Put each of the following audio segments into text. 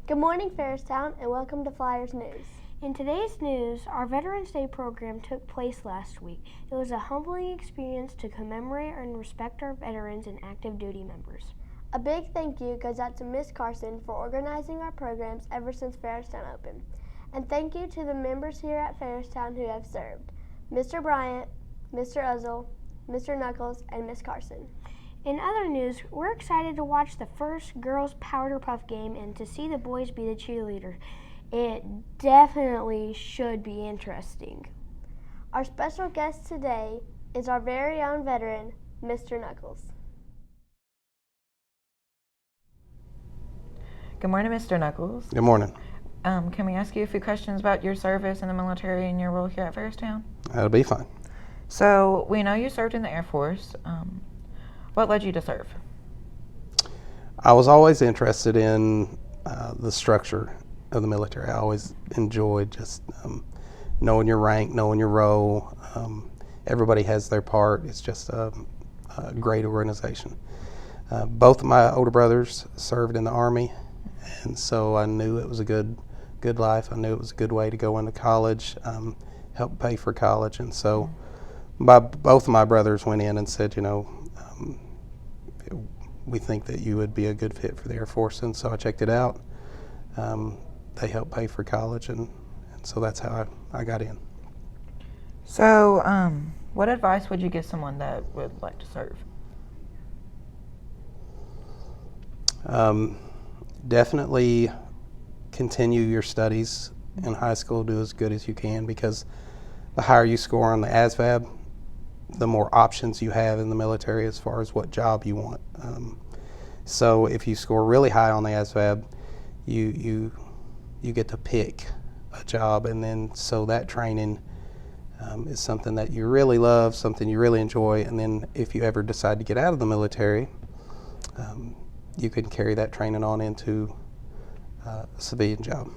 Good morning, Fairstown, and welcome to Flyers News. In today's news, our Veterans Day program took place last week. It was a humbling experience to commemorate and respect our veterans and active duty members. A big thank you goes out to Miss Carson for organizing our programs ever since Fairstown opened. And thank you to the members here at Fairstown who have served, Mr. Bryant, Mr. Uzzle, Mr. Knuckles, and Miss Carson. In other news, we're excited to watch the first girls Powder Puff game and to see the boys be the cheerleaders. It definitely should be interesting. Our special guest today is our very own veteran, Mr. Knuckles. Good morning, Mr. Knuckles. Good morning. Can we ask you a few questions about your service in the military and your role here at Fairstown? That'll be fine. So, we know you served in the Air Force. What led you to serve? I was always interested in the structure of the military. I always enjoyed just knowing your rank, knowing your role. Everybody has their part. It's just a great organization. Both of my older brothers served in the Army, and so I knew it was a good life. I knew it was a good way to go into college, help pay for college, and so both of my brothers went in and said, we think that you would be a good fit for the Air Force, and so I checked it out. They helped pay for college, and so that's how I got in. So, what advice would you give someone that would like to serve? Definitely continue your studies in high school, do as good as you can, because the higher you score on the ASVAB, the more options you have in the military as far as what job you want. So if you score really high on the ASVAB, you get to pick a job, and then so that training is something that you really love, something you really enjoy, and then if you ever decide to get out of the military, you can carry that training on into a civilian job.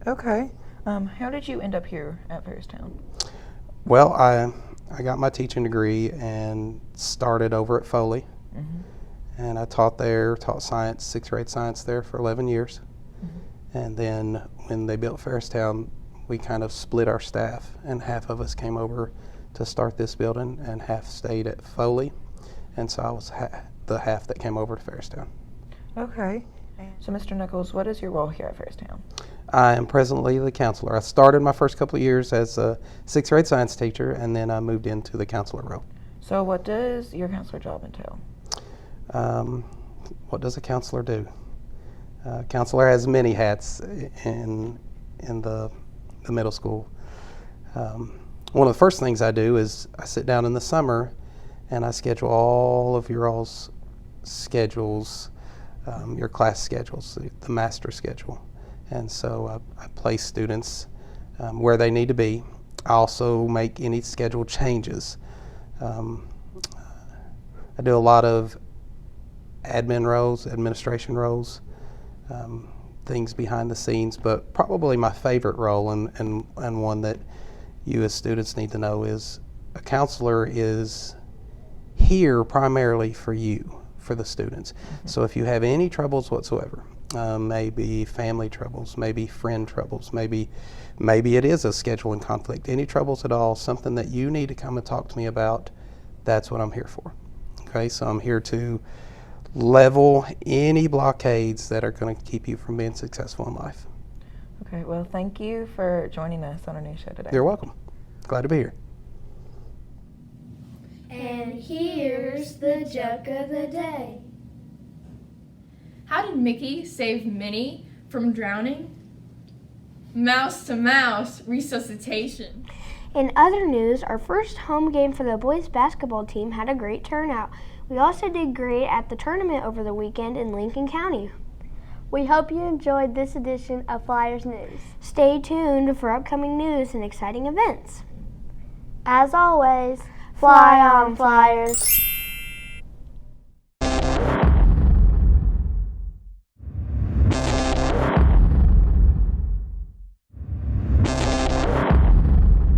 Okay. How did you end up here at Fairstown? Well, I got my teaching degree and started over at Foley. Mm-hmm. And I taught science, sixth grade science there for 11 years. Mm-hmm. And then when they built Fairstown, we kind of split our staff, and half of us came over to start this building and half stayed at Foley. And so I was the half that came over to Fairstown. Okay. So, Mr. Knuckles, what is your role here at Fairstown? I am presently the counselor. I started my first couple of years as a sixth grade science teacher, and then I moved into the counselor role. So what does your counselor job entail? What does a counselor do? A counselor has many hats in the middle school. One of the first things I do is I sit down in the summer and I schedule all of your all's schedules, your class schedules, the master schedule. And so I place students where they need to be. I also make any schedule changes. I do a lot of admin roles, administration roles, things behind the scenes, but probably my favorite role and one that you as students need to know is a counselor is here primarily for you, for the students. Mm-hmm. So if you have any troubles whatsoever, maybe family troubles, maybe friend troubles, maybe it is a scheduling conflict, any troubles at all, something that you need to come and talk to me about, that's what I'm here for. Okay, so I'm here to level any blockades that are going to keep you from being successful in life. Okay, well, thank you for joining us on our news show today. You're welcome. Glad to be here. And here's the joke of the day. How did Mickey save Minnie from drowning? Mouse to mouse resuscitation. In other news, our first home game for the boys basketball team had a great turnout. We also did great at the tournament over the weekend in Lincoln County. We hope you enjoyed this edition of Flyers News. Stay tuned for upcoming news and exciting events. As always, fly on, Flyers!